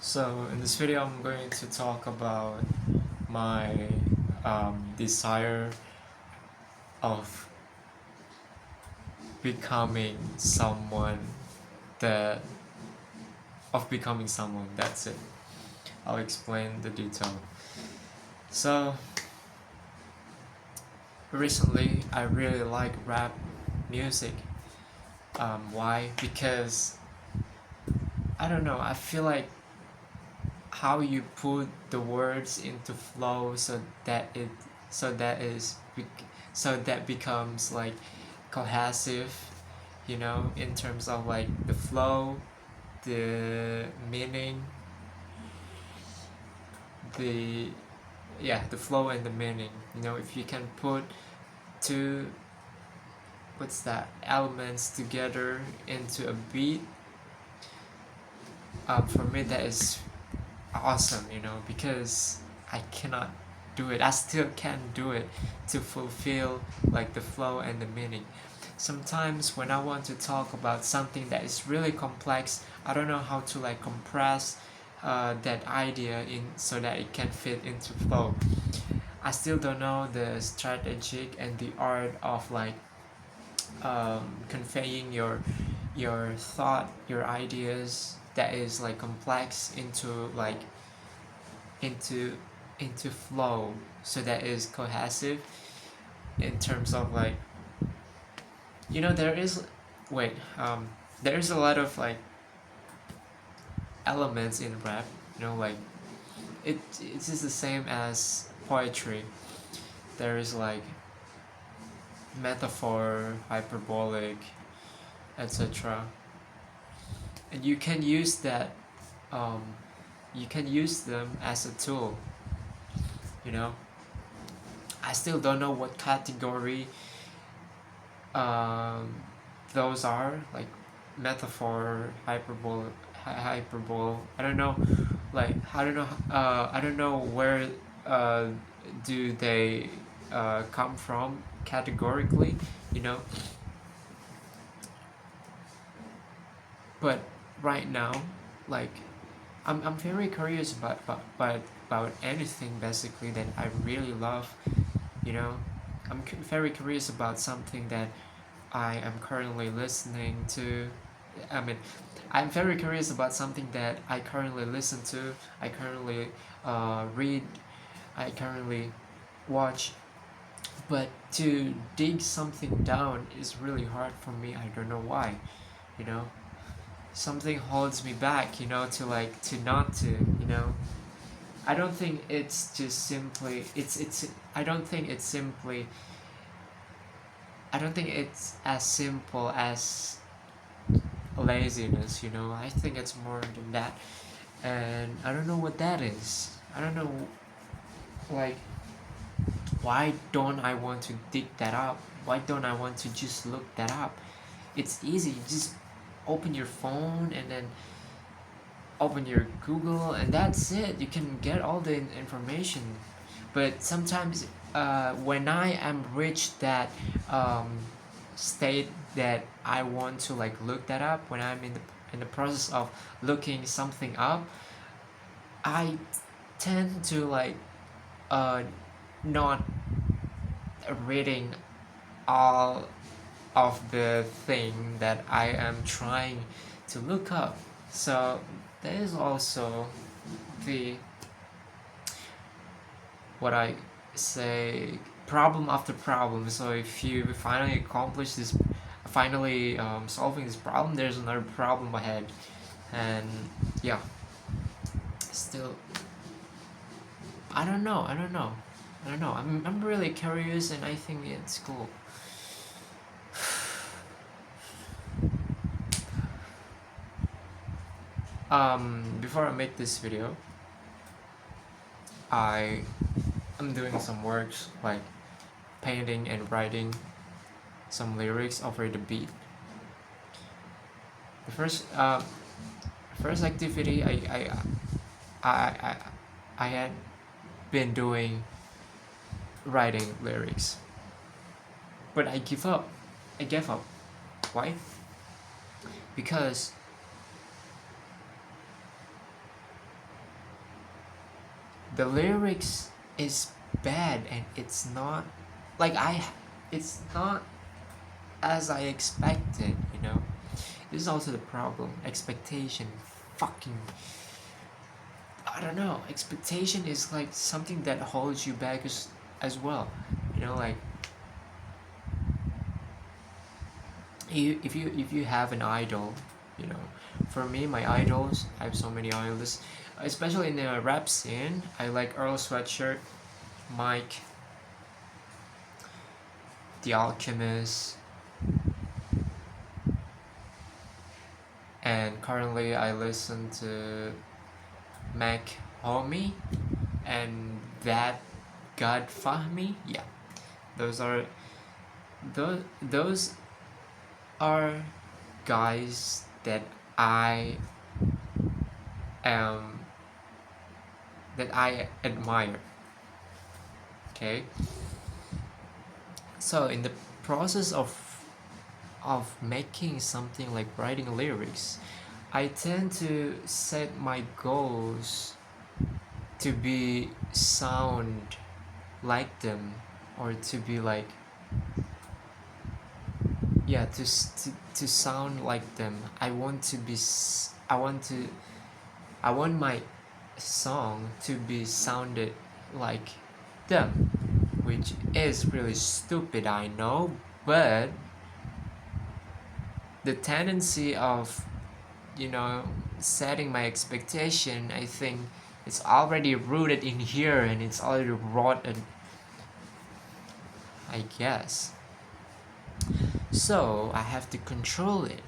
So in this video I'm going to talk about my desire of becoming someone that becoming someone. That's it. I'll explain the detail. So recently I really like rap music. Why? Because I don't know, I feel like how you put the words into flow so that is so that becomes like cohesive, in terms of like the flow, the meaning, the the flow and the meaning. If you can put two what's that elements together into a beat, for me that is awesome, because I cannot do it. I still can't do it to fulfill like the flow and the meaning. Sometimes when I want to talk about something that is really complex, I don't know how to like compress that idea in so that it can fit into flow. I still don't know the strategic and the art of like conveying your thought, your ideas that is like complex into into flow so that is cohesive in terms of like there is wait there is a lot of like elements in rap, like it's just the same as poetry. There is like metaphor, hyperbolic, etc. And um you can use them as a tool. you know I still don't know what category um those are, like metaphor, hyperbole. I don't know, like I don't know where uh do they come from categorically, you know but right now, like I'm very curious about anything basically that I really love. you know very curious about something that I am currently listening to. I mean, I'm very curious about something that I currently listen to, I currently read, I currently watch. But to dig something down is really hard for me. I don't know why. You know, something holds me back. To not to. I don't think it's just simply. It's. I don't think it's simply. I don't think it's as simple as laziness. I think it's more than that, and I don't know what that is. I don't know, like, why don't I want to dig that up? Why don't I want to just look that up? It's easy. You just open your phone and then open your Google, and that's it. You can get all the information. But sometimes, when I am reached that um, state that I want to like look that up, when I'm in the process of looking something up, I tend to like uh, not reading all of the thing that I am trying to look up. So there is also the what I say problem after problem. So if you finally accomplish this, finally solving this problem, there's another problem ahead, and yeah, still I don't know. I'm really curious, and I think it's cool. Before I make this video, I am doing some works like painting and writing some lyrics over the beat. The first activity I I had been doing writing lyrics, but I give up. I gave up. Why? Because the lyrics is bad, and it's not like it's not as I expected, you know. This is also the problem. Expectation fucking, I don't know, expectation is like something that holds you back as well. You know, like if you have an idol, you know, for me, my idols, I have so many idols, especially in the rap scene. I like Earl Sweatshirt, Mike, The Alchemist, and currently I listen to Mac Homie and that God Fahmi. Yeah, those are those are guys that I am that I admire. Okay, so in the process of making something like writing lyrics, I tend to set my goals to be sound like them, or to be like, yeah, to sound like them. I want my song to be sounded like them, which is really stupid, I know, but the tendency of, you know, setting my expectation, I think it's already rooted in here, and it's already rotten, I guess. So I have to control it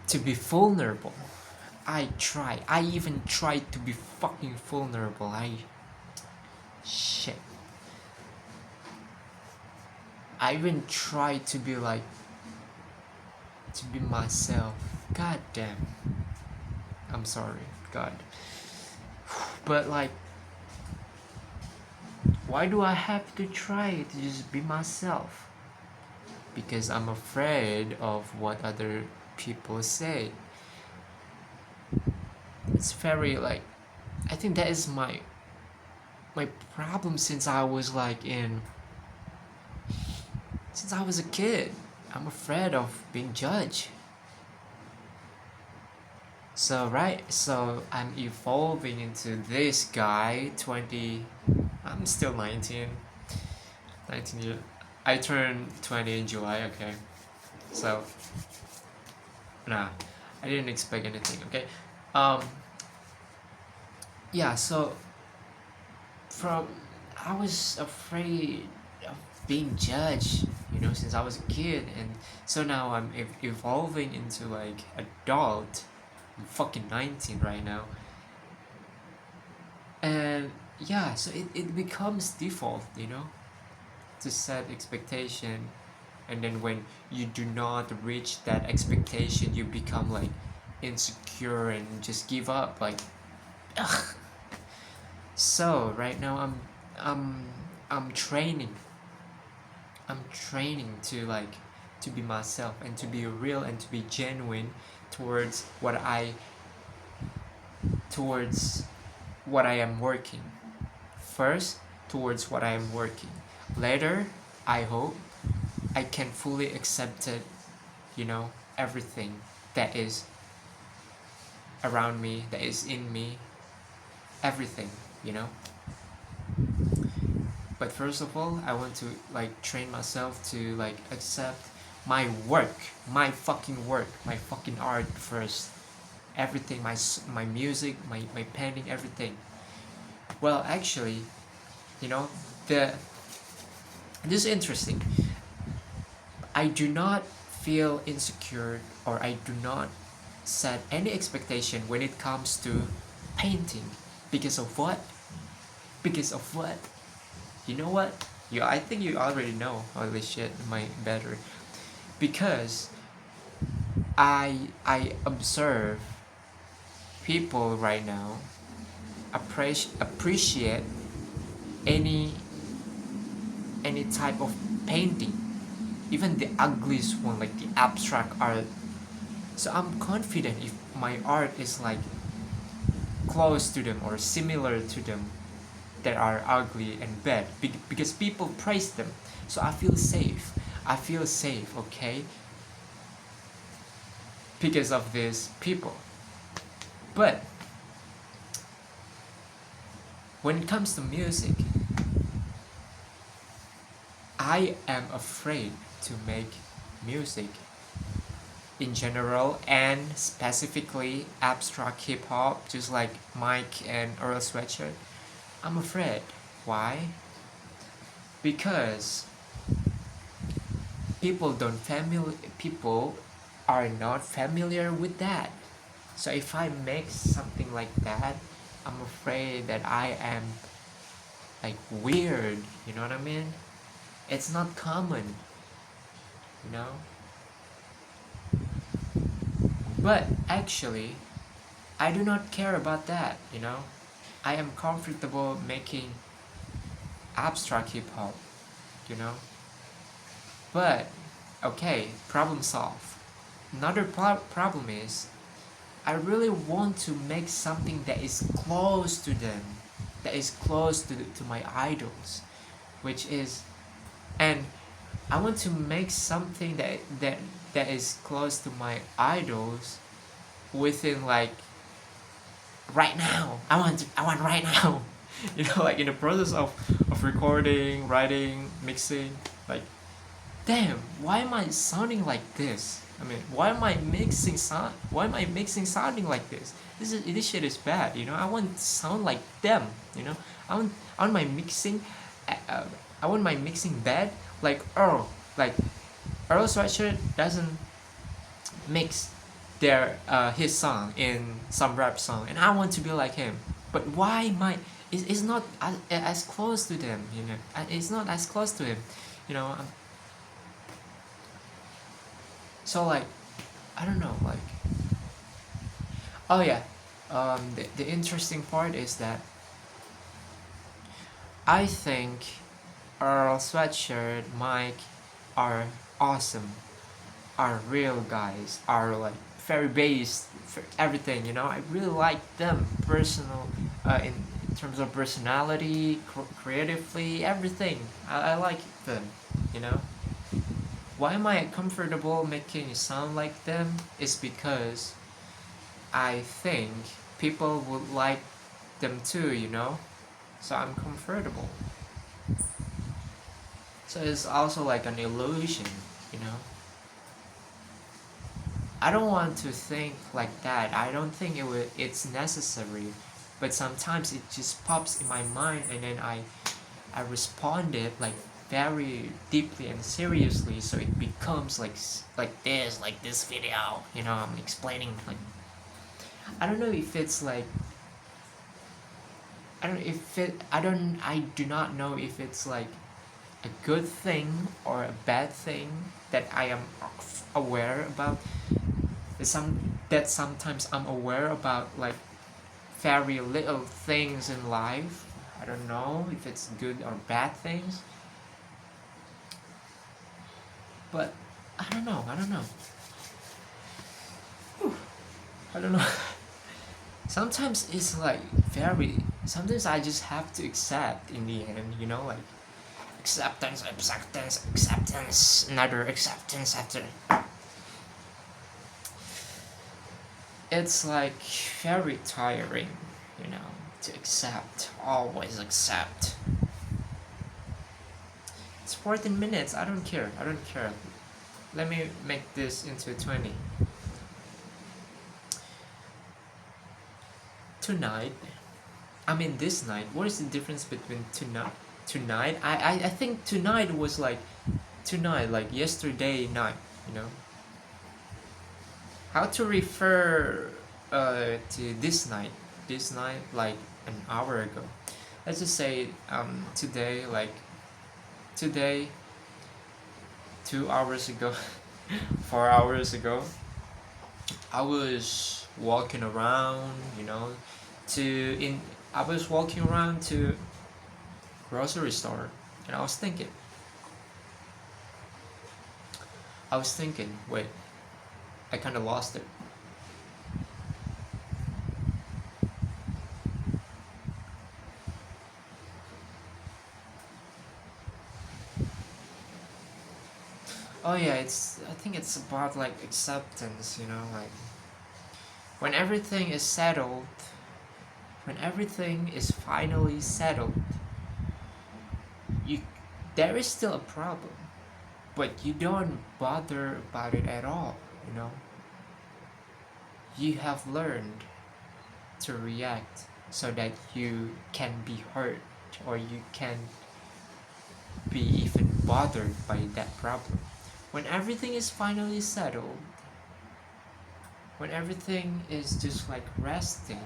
to be vulnerable. I even try to be fucking vulnerable. Shit. I even try to be like, to be myself. God damn. I'm sorry, God. But like, why do I have to try to just be myself? Because I'm afraid of what other people say. It's very like, I think that is my problem since I was like since I was a kid. I'm afraid of being judged. So I'm evolving into this guy, 20, I'm still 19 years. I turned 20 in July, okay. So, nah, I didn't expect anything, okay. Um, yeah, so from, I was afraid of being judged, you know, since I was a kid, and so now I'm evolving into like adult. I'm fucking 19 right now, and yeah, so it becomes default, you know, to set expectation, and then when you do not reach that expectation, you become like insecure and just give up, like, ugh. So right now I'm I'm training I'm training to like, to be myself and to be real and to be genuine towards towards what I am working. First, towards what I am working. Later, I hope I can fully accept it, you know, everything that is around me, that is in me, everything, you know. But first of all, I want to like train myself to like accept my work, my fucking work, my fucking art first. Everything, my music, my painting, everything. Well, actually, you know, the this is interesting. I do not feel insecure, or I do not set any expectation when it comes to painting. Because of what? Because of what? You know what? I think you already know. Holy shit, my battery. Because I observe people right now appreciate any type of painting, even the ugliest one, like the abstract art. So I'm confident if my art is like close to them or similar to them that are ugly and bad because people praise them. So I feel safe. I feel safe, okay, because of these people. But when it comes to music, I am afraid to make music in general and specifically abstract hip hop, just like Mike and Earl Sweatshirt. I'm afraid. Why? Because people are not familiar with that. So if I make something like that, I'm afraid that I am like weird, you know what I mean? It's not common, you know? But actually, I do not care about that, you know? I am comfortable making abstract hip hop, you know? But, okay, problem solved. Another problem is, I really want to make something that is close to them, that is close to my idols, which is, and I want to make something that is close to my idols within like right now. I want right now. You know, like in the process of recording, writing, mixing, like damn, why am I sounding like this? I mean, why am I mixing sounding like this? This shit is bad, you know. I want to sound like them, you know. I want my mixing uh, I want my mixing bad like Earl. Like Earl Sweatshirt doesn't mix his song in some rap song, and I want to be like him. But why my it's not as close to them, you know. It's not as close to him, you know. So like, I don't know, like, oh yeah, the interesting part is that I think Earl Sweatshirt, Mike are awesome, are real guys, are like very based for everything, you know. I really like them personal, in terms of personality, creatively, everything. I like them, you know. Why am I comfortable making it sound like them is because I think people would like them too, you know? So I'm comfortable. So it's also like an illusion, you know? I don't want to think like that. I don't think it's necessary. But sometimes it just pops in my mind and then I responded like very deeply and seriously, so it becomes like this video, you know. I'm explaining like I don't know if it's like I do not know if it's like a good thing or a bad thing that I am aware about. That sometimes I'm aware about like very little things in life. I don't know if it's good or bad things, but I don't know. I don't know. Whew. I don't know. Sometimes it's like very. Sometimes I just have to accept in the end, you know, like acceptance, acceptance, acceptance, another acceptance after. It's like very tiring, you know, to accept, always accept. It's 14 minutes, I don't care, I don't care. Let me make this into 20. Tonight, I mean this night, what is the difference between tonight? I think tonight was like tonight, like yesterday night, you know. How to refer to this night like an hour ago. Let's just say today, like today, 2 hours ago, 4 hours ago, I was walking around, you know, I was walking around to grocery store, and I was thinking, wait, I kind of lost it. Oh yeah, it's I think it's about like acceptance, you know, like when everything is settled, when everything is finally settled, you there is still a problem, but you don't bother about it at all, you know. You have learned to react so that you can be hurt or you can be even bothered by that problem. When everything is finally settled, when everything is just like resting,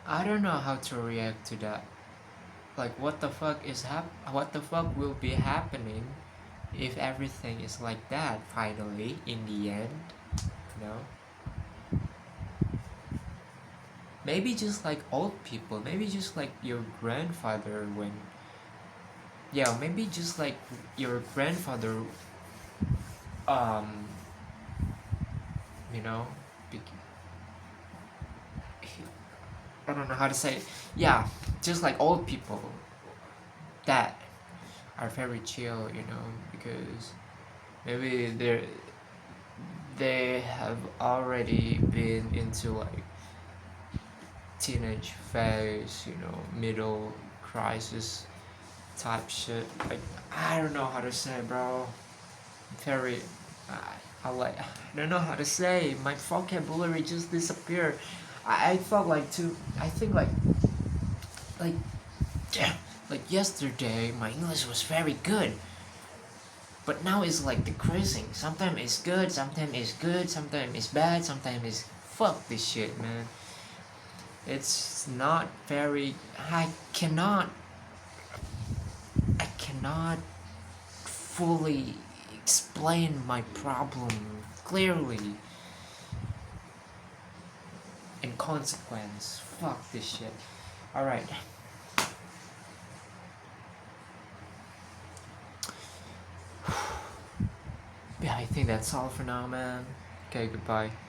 I don't know how to react to that. Like what the fuck will be happening if everything is like that finally in the end, you know? Maybe just like old people, maybe just like your grandfather when yeah, maybe just like your grandfather um you know, I don't know how to say it. Yeah, just like old people that are very chill, you know, because maybe they have already been into like teenage phase, you know, middle crisis type shit. Like I don't know how to say, bro. Very, I don't know how to say. My vocabulary just disappeared. I felt like to. I think like yeah, like yesterday my English was very good, but now it's like decreasing. Sometimes it's good, sometimes it's bad, sometimes it's fuck this shit, man. It's not very. I cannot fully explain my problem clearly. In consequence, fuck this shit. Alright. Yeah, I think that's all for now, man. Okay, goodbye.